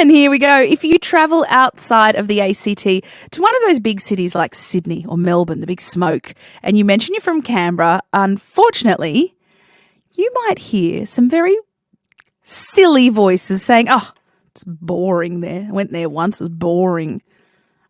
And here we go. If you travel outside of the ACT to one of those big cities like Sydney or Melbourne, the big smoke, and you mention you're from Canberra, unfortunately, you might hear some very silly voices saying, oh, it's boring there. I went there once, it was boring.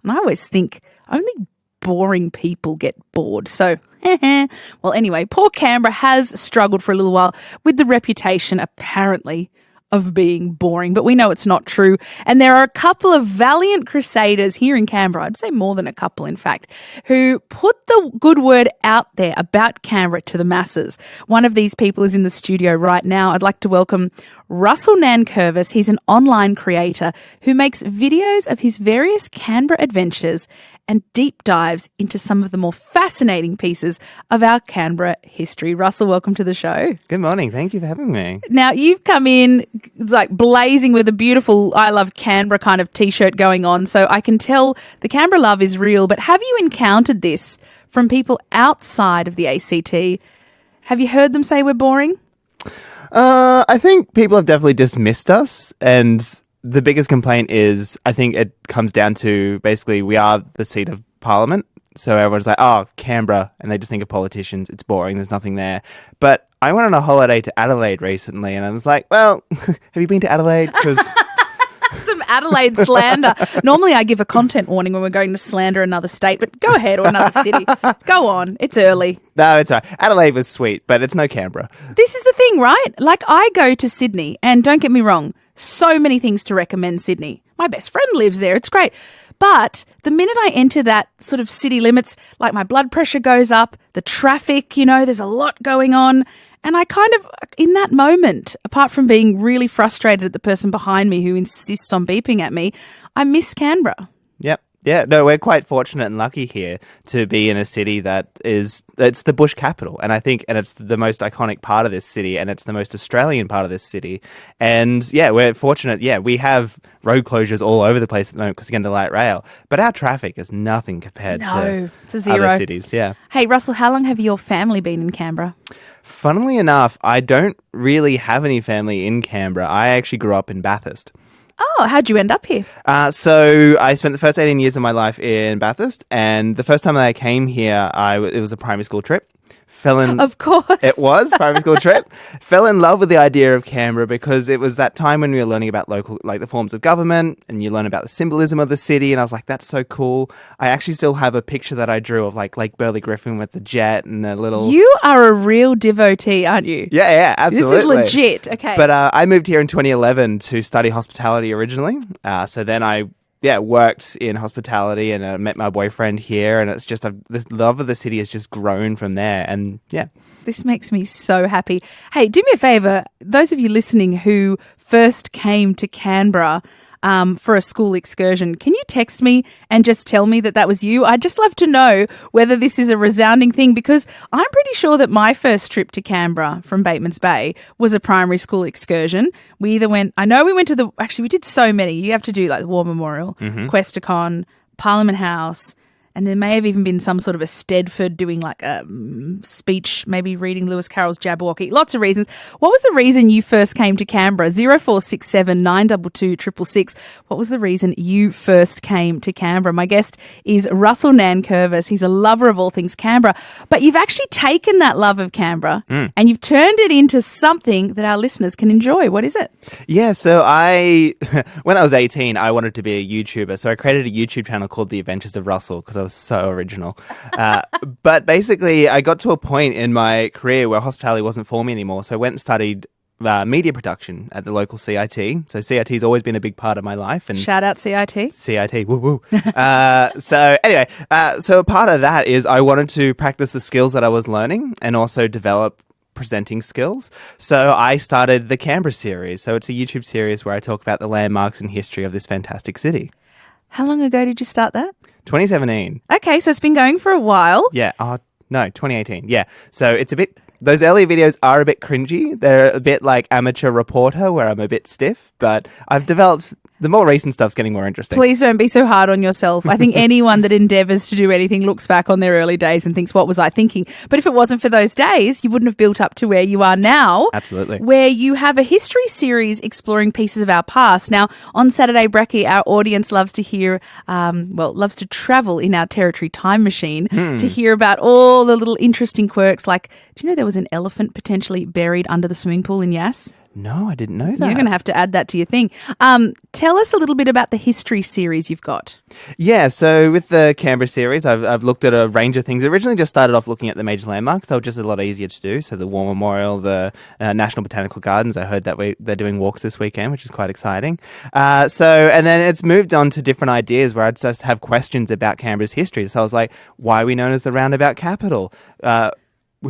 And I always think only boring people get bored. So, well, anyway, poor Canberra has struggled for a little while with the reputation, apparently, of being boring, but we know it's not true. And there are a couple of valiant crusaders here in Canberra, I'd say more than a couple, in fact, who put the good word out there about Canberra to the masses. One of these people is in the studio right now. I'd like to welcome Russell Nankervis. He's an online creator who makes videos of his various Canberra adventures and deep dives into some of the more fascinating pieces of our Canberra history. Russell, welcome to the show. Good morning. Thank you for having me. Now, you've come in like blazing with a beautiful I Love Canberra kind of T-shirt going on, so I can tell the Canberra love is real. But have you encountered this from people outside of the ACT? Have you heard them say we're boring? I think people have definitely dismissed us, and the biggest complaint is, I think it comes down to basically we are the seat of Parliament. So everyone's like, oh, Canberra, and they just think of politicians. It's boring. There's nothing there. But I went on a holiday to Adelaide recently, and I was like, well, have you been to Adelaide? Because some Adelaide slander. Normally I give a content warning when we're going to slander another state, but go ahead, or another city. Go on. It's early. No, it's all right. Adelaide was sweet, but it's no Canberra. This is the thing, right? Like, I go to Sydney, and don't get me wrong, so many things to recommend Sydney. My best friend lives there. It's great. But the minute I enter that sort of city limits, like my blood pressure goes up, the traffic, there's a lot going on. And I kind of, in that moment, apart from being really frustrated at the person behind me who insists on beeping at me, I miss Canberra. Yep. Yeah, no, we're quite fortunate and lucky here to be in a city it's the bush capital. And I think, and it's the most iconic part of this city, and it's the most Australian part of this city. And yeah, we're fortunate. Yeah, we have road closures all over the place at the moment because, again, the light rail. But our traffic is nothing compared to zero. Other cities. Yeah. Hey, Russell, how long have your family been in Canberra? Funnily enough, I don't really have any family in Canberra. I actually grew up in Bathurst. Oh, how'd you end up here? So I spent the first 18 years of my life in Bathurst, and the first time that I came here, it was a primary school trip. Of course. It was primary school trip. Fell in love with the idea of Canberra because it was that time when we were learning about local, like the forms of government, and you learn about the symbolism of the city. And I was like, that's so cool. I actually still have a picture that I drew of like Lake Burley Griffin with the jet and the little. You are a real devotee, aren't you? Yeah, absolutely. This is legit. Okay. But I moved here in 2011 to study hospitality originally. So then I worked in hospitality and met my boyfriend here, and it's just this love of the city has just grown from there. And yeah, this makes me so happy. Hey, do me a favor, those of you listening who first came to Canberra for a school excursion, can you text me and just tell me that was you? I'd just love to know whether this is a resounding thing, because I'm pretty sure that my first trip to Canberra from Batemans Bay was a primary school excursion. We went we did so many. You have to do like the War Memorial, Questacon, Parliament House, and there may have even been some sort of a Stedford doing like a speech, maybe reading Lewis Carroll's Jabberwocky. Lots of reasons. What was the reason you first came to Canberra? 0467 922 666. What was the reason you first came to Canberra? My guest is Russell Nankervis. He's a lover of all things Canberra. But you've actually taken that love of Canberra and you've turned it into something that our listeners can enjoy. What is it? Yeah, so when I was 18, I wanted to be a YouTuber. So I created a YouTube channel called The Adventures of Russell because I was so original. But basically, I got to a point in my career where hospitality wasn't for me anymore. So I went and studied media production at the local CIT. So CIT has always been a big part of my life. And shout out CIT. CIT, woo woo. So anyway, so a part of that is I wanted to practice the skills that I was learning and also develop presenting skills. So I started the Canberra Series. So it's a YouTube series where I talk about the landmarks and history of this fantastic city. How long ago did you start that? 2017. Okay, so it's been going for a while. Yeah. No, 2018. Yeah. So it's a bit, those early videos are a bit cringy. They're a bit like amateur reporter where I'm a bit stiff, but I've developed The more recent stuff's getting more interesting. Please don't be so hard on yourself. I think anyone that endeavours to do anything looks back on their early days and thinks, what was I thinking? But if it wasn't for those days, you wouldn't have built up to where you are now. Absolutely. Where you have a history series exploring pieces of our past. Now, on Saturday, Brecky, our audience loves to hear, loves to travel in our territory time machine to hear about all the little interesting quirks. Like, do you know there was an elephant potentially buried under the swimming pool in Yass? No, I didn't know that. You're going to have to add that to your thing. Tell us a little bit about the history series you've got. Yeah, so with the Canberra series, I've looked at a range of things. Originally just started off looking at the major landmarks. They were just a lot easier to do. So the War Memorial, the National Botanical Gardens. I heard that they're doing walks this weekend, which is quite exciting. And then it's moved on to different ideas where I'd just have questions about Canberra's history. So I was like, why are we known as the Roundabout Capital?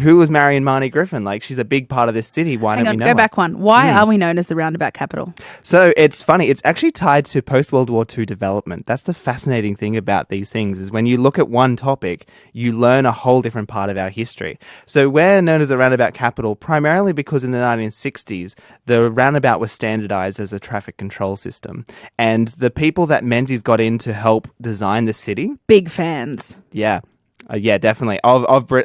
Who was Marion Marnie Griffin? Like, she's a big part of this city. Why don't we know Go her? back one. Why are we known as the Roundabout Capital? So it's funny. It's actually tied to post-World War II development. That's the fascinating thing about these things is when you look at one topic, you learn a whole different part of our history. So we're known as the Roundabout Capital primarily because in the 1960s, the roundabout was standardized as a traffic control system. And the people that Menzies got in to help design the city... Big fans. Yeah. Yeah, definitely.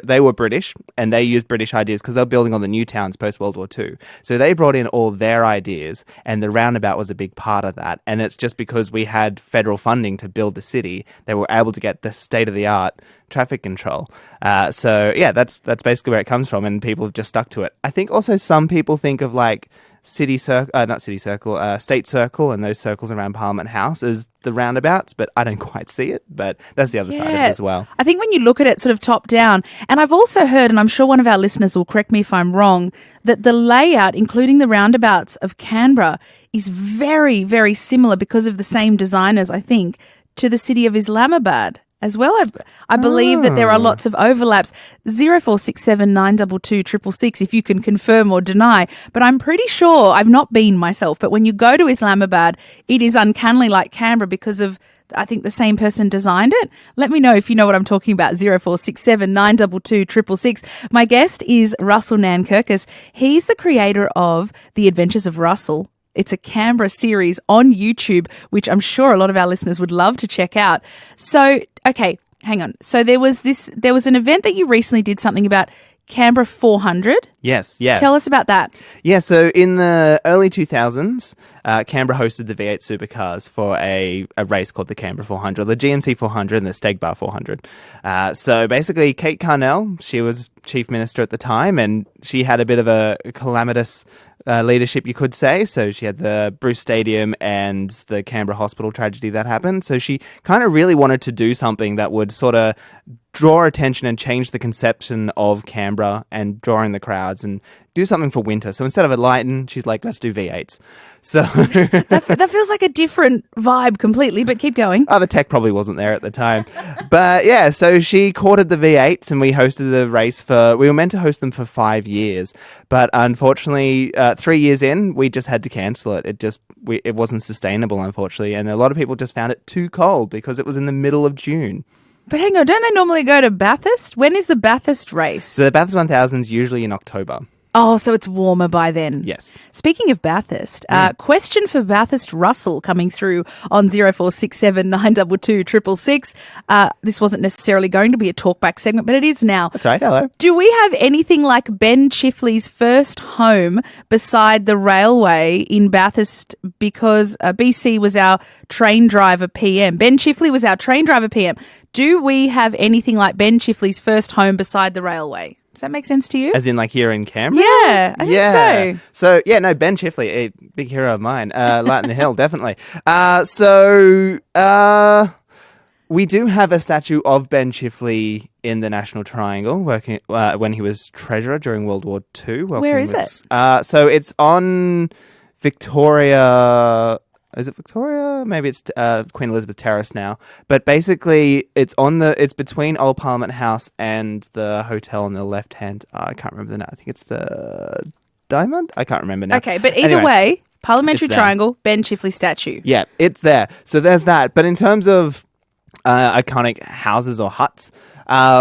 They were British, and they used British ideas because they were building on the new towns post-World War II. So they brought in all their ideas, and the roundabout was a big part of that. And it's just because we had federal funding to build the city, they were able to get the state-of-the-art traffic control. So, yeah, that's basically where it comes from, and people have just stuck to it. I think also some people think of, like, State Circle, and those circles around Parliament House as the roundabouts, but I don't quite see it. But that's the other side of it as well. I think when you look at it sort of top down, and I've also heard, and I'm sure one of our listeners will correct me if I'm wrong, that the layout, including the roundabouts of Canberra, is very, very similar because of the same designers, I think, to the city of Islamabad as well. I believe that there are lots of overlaps. 0467 922 666 if you can confirm or deny. But I'm pretty sure, I've not been myself, but when you go to Islamabad, it is uncannily like Canberra because of, I think, the same person designed it. Let me know if you know what I'm talking about. 0467 922 666. My guest is Russell Nankirkus. He's the creator of The Adventures of Russell. It's a Canberra series on YouTube, which I'm sure a lot of our listeners would love to check out. So, okay, hang on. So there was an event that you recently did something about Canberra 400. Yes, yeah. Tell us about that. Yeah, so in the early 2000s, Canberra hosted the V8 supercars for a race called the Canberra 400, the GMC 400 and the Steg Bar 400. So basically, Kate Carnell, she was Chief Minister at the time, and she had a bit of a calamitous leadership, you could say. So she had the Bruce Stadium and the Canberra Hospital tragedy that happened. So she kind of really wanted to do something that would sort of draw attention and change the conception of Canberra and drawing the crowds and do something for winter. So instead of a Lighton, she's like, let's do V8s. So that feels like a different vibe completely, but keep going. Oh, the tech probably wasn't there at the time. But yeah, so she courted the V8s and we hosted the race we were meant to host them for 5 years. But unfortunately, 3 years in, we just had to cancel it. It wasn't sustainable, unfortunately. And a lot of people just found it too cold because it was in the middle of June. But hang on, don't they normally go to Bathurst? When is the Bathurst race? So the Bathurst 1000 is usually in October. Oh, so it's warmer by then. Yes. Speaking of Bathurst, question for Bathurst Russell coming through on 0467 922 666. This wasn't necessarily going to be a talkback segment, but it is now. That's right. Hello. Do we have anything like Ben Chifley's first home beside the railway in Bathurst? Because BC was our train driver PM. Ben Chifley was our train driver PM. Do we have anything like Ben Chifley's first home beside the railway? Does that make sense to you? As in, like, here in Canberra? Yeah, I think so. So, yeah, no, Ben Chifley, a big hero of mine. Light in the Hill, definitely. We do have a statue of Ben Chifley in the National Triangle, working when he was treasurer during World War II. Where is it? So it's on Victoria... Is it Victoria? Maybe it's Queen Elizabeth Terrace now. But basically, it's between Old Parliament House and the hotel on the left hand. I can't remember the name. I think it's the Diamond. I can't remember now. Okay, but either way, Parliamentary Triangle, Ben Chifley statue. Yeah, it's there. So there's that. But in terms of iconic houses or huts,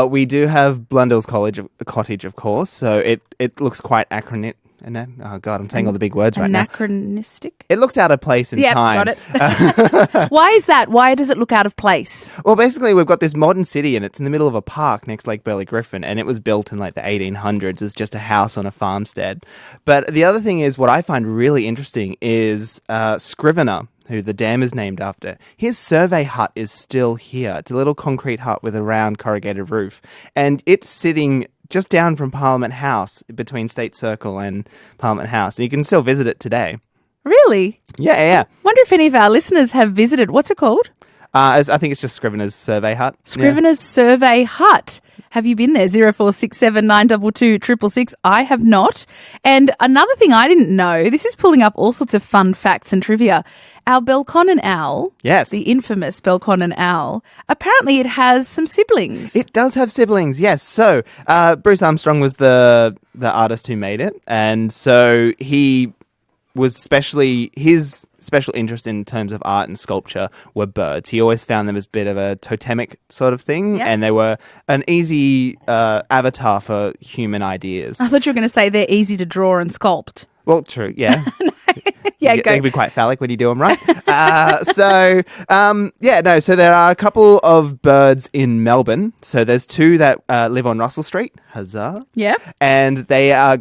we do have Blundell's Cottage, of course. So it looks quite oh God, I'm saying all the big words right now. Anachronistic? It looks out of place in time. Got it. Why is that? Why does it look out of place? Well, basically, we've got this modern city, and it's in the middle of a park next to Lake Burley Griffin, and it was built in like the 1800s as just a house on a farmstead. But the other thing is, what I find really interesting is Scrivener, who the dam is named after. His survey hut is still here. It's a little concrete hut with a round corrugated roof, and it's sitting just down from Parliament House, between State Circle and Parliament House. And you can still visit it today. Really? Yeah. Wonder if any of our listeners have visited. What's it called? I think it's just Scrivener's Survey Hut. Scrivener's Survey Hut. Have you been there? 0467 922 666. I have not. And another thing I didn't know, this is pulling up all sorts of fun facts and trivia. Our Belconnen owl, Yes. the infamous Belconnen owl, apparently it has some siblings. It does have siblings, yes. So Bruce Armstrong was the artist who made it. And so he was his special interest in terms of art and sculpture were birds. He always found them as a bit of a totemic sort of thing, Yep. and they were an easy avatar for human ideas. I thought you were going to say they're easy to draw and sculpt. Well, true, yeah. Yeah, They go. can be quite phallic when you do them right. So there are a couple of birds in Melbourne. So there's two that live on Russell Street, huzzah. Yep. And they're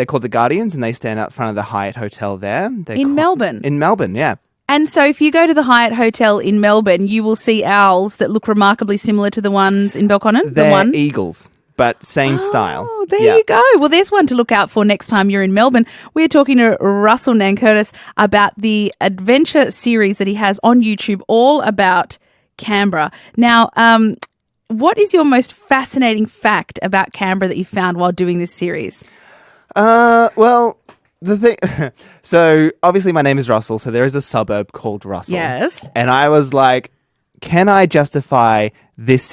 called the Guardians, and they stand out front of the Hyatt Hotel there. Melbourne? In Melbourne, yeah. And so if you go to the Hyatt Hotel in Melbourne, you will see owls that look remarkably similar to the ones in Belconnen. They're eagles, but same style. Oh, there you go. Well, there's one to look out for next time you're in Melbourne. We're talking to Russell Nankertis about the adventure series that he has on YouTube all about Canberra. Now, what is your most fascinating fact about Canberra that you found while doing this series? Well, the thing... So, obviously my name is Russell, so there is a suburb called Russell. Yes. And I was like, can I justify this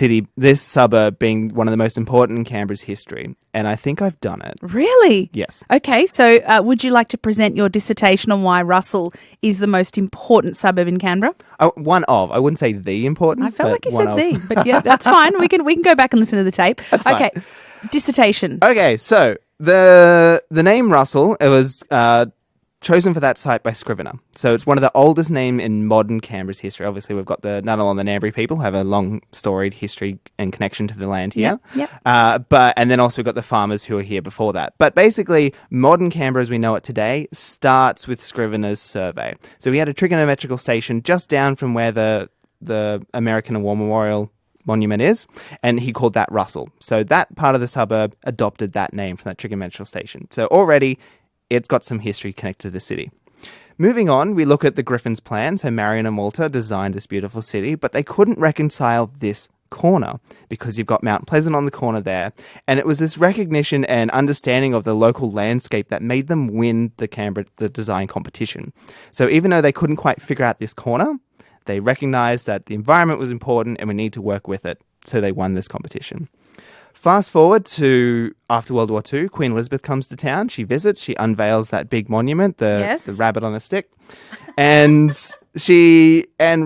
suburb being one of the most important in Canberra's history? And I think I've done it. Really? Yes. Okay, so would you like to present your dissertation on why Russell is the most important suburb in Canberra? One of. I wouldn't say the important. I felt like you one said of. the, but yeah, that's fine. We can go back and listen to the tape. That's fine. Okay, dissertation. Okay, so the name Russell, it was chosen for that site by Scrivener. So it's one of the oldest names in modern Canberra's history. Obviously, we've got the Ngunnawal and the Ngambri people who have a long storied history and connection to the land here. Yep. And then also we've got the farmers who were here before that. But basically, modern Canberra as we know it today starts with Scrivener's survey. So we had a trigonometrical station just down from where the American War Memorial Monument is, and he called that Russell. So that part of the suburb adopted that name from that trigonometrical station. So already it's got some history connected to the city. Moving on, we look at the Griffin's plan. So Marion and Walter designed this beautiful city, but they couldn't reconcile this corner because you've got Mount Pleasant on the corner there. And it was this recognition and understanding of the local landscape that made them win the design competition. So even though they couldn't quite figure out this corner, they recognized that the environment was important and we need to work with it. So they won this competition. Fast forward to after World War II, Queen Elizabeth comes to town. She visits. She unveils that big monument, the rabbit on a stick. And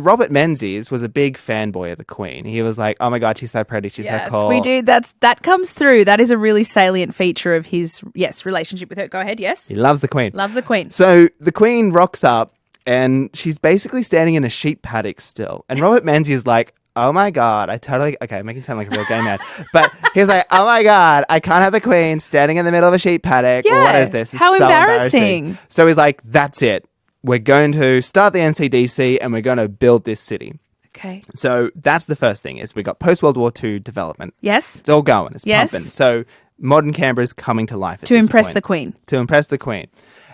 Robert Menzies was a big fanboy of the Queen. He was like, oh my God, she's so pretty. She's so cool. Yes, we do. That comes through. That is a really salient feature of his, relationship with her. Go ahead, yes? He loves the Queen. Loves the Queen. So the Queen rocks up and she's basically standing in a sheep paddock still. And Robert Menzies is like, oh my God, okay, making it sound like a real gay man. But he's like, oh my God, I can't have the Queen standing in the middle of a sheep paddock. Yeah, What is this? It's how so embarrassing. So he's like, that's it. We're going to start the NCDC and we're going to build this city. Okay. So that's the first thing is we got post-World War II development. Yes. It's all going. It's Yes. pumping. So modern Canberra's coming to life. To impress the Queen. To impress the Queen.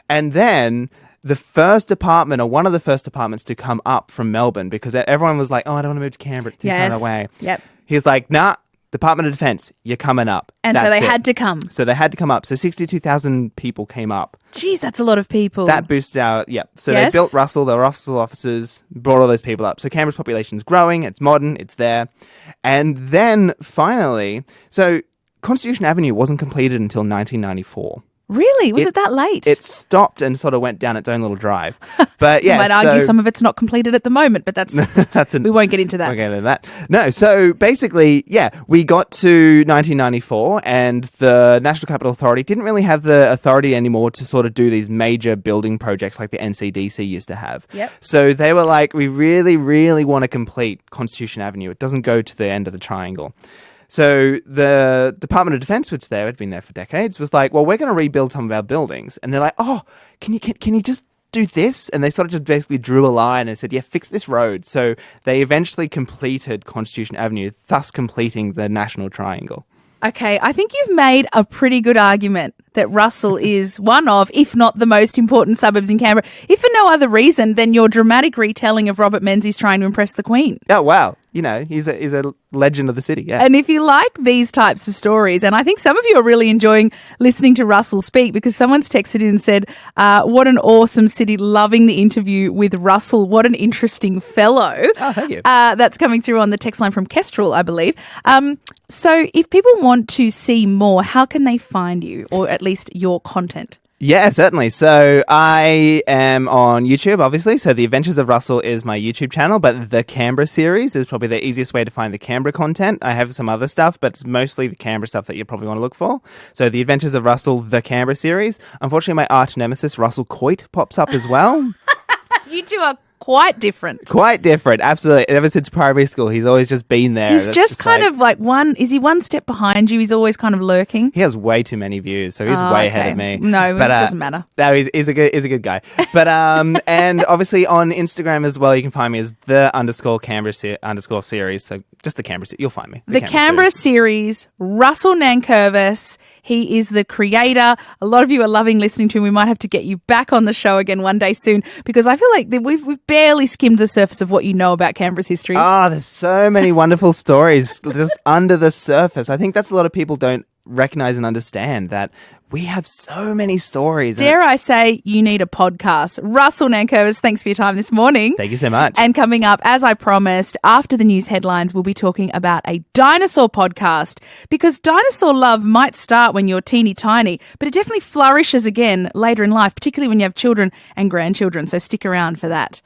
And then the first department or one of the first departments to come up from Melbourne because everyone was like, oh, I don't want to move to Canberra. It's too far away. Yep. He's like, nah, Department of Defence, you're coming up. And so they had to come. So they had to come up. So 62,000 people came up. Geez, that's a lot of people. That boosted our, So Yes. they built Russell, there were officers, brought all those people up. So Canberra's population's growing, it's modern, it's there. And then finally, so Constitution Avenue wasn't completed until 1994. Really? Was it that late? It stopped and sort of went down its own little drive. But You might argue some of it's not completed at the moment, but we won't get into that. We'll get into that. No, so basically, we got to 1994 and the National Capital Authority didn't really have the authority anymore to sort of do these major building projects like the NCDC used to have. Yep. So they were like, we really, really want to complete Constitution Avenue. It doesn't go to the end of the triangle. So the Department of Defense, which they had been there for decades, was like, well, we're going to rebuild some of our buildings. And they're like, oh, can you just do this? And they sort of just basically drew a line and said, yeah, fix this road. So they eventually completed Constitution Avenue, thus completing the National Triangle. Okay, I think you've made a pretty good argument that Russell is one of, if not the most important suburbs in Canberra, if for no other reason than your dramatic retelling of Robert Menzies trying to impress the Queen. Oh, wow. You know, he's a legend of the city, yeah. And if you like these types of stories, and I think some of you are really enjoying listening to Russell speak because someone's texted in and said, what an awesome city, loving the interview with Russell. What an interesting fellow. Oh, thank you. That's coming through on the text line from Kestrel, I believe. So if people want to see more, how can they find you, or at least your content? Yeah, certainly. So I am on YouTube, obviously. So The Adventures of Russell is my YouTube channel, but the Canberra Series is probably the easiest way to find the Canberra content. I have some other stuff, but it's mostly the Canberra stuff that you probably want to look for. So The Adventures of Russell, the Canberra Series. Unfortunately, my arch nemesis, Russell Coit, pops up as well. You two are quite different. Quite different, absolutely. Ever since primary school, he's always just been there. He's just kind of like is he one step behind you? He's always kind of lurking. He has way too many views, so he's way ahead of me. No, but, it doesn't matter. No, he's a good guy. But and obviously on Instagram as well, you can find me as the _Canberra series. So just the Canberra series, you'll find me. The Canberra series, Russell Nankervis. He is the creator. A lot of you are loving listening to him. We might have to get you back on the show again one day soon because I feel like we've barely skimmed the surface of what you know about Canberra's history. There's so many wonderful stories just under the surface. I think that's a lot of people don't recognize and understand that we have so many stories. Dare I say you need a podcast. Russell Nankervis, thanks for your time this morning. Thank you so much. And coming up, as I promised, after the news headlines, we'll be talking about a dinosaur podcast because dinosaur love might start when you're teeny tiny, but it definitely flourishes again later in life, particularly when you have children and grandchildren. So stick around for that.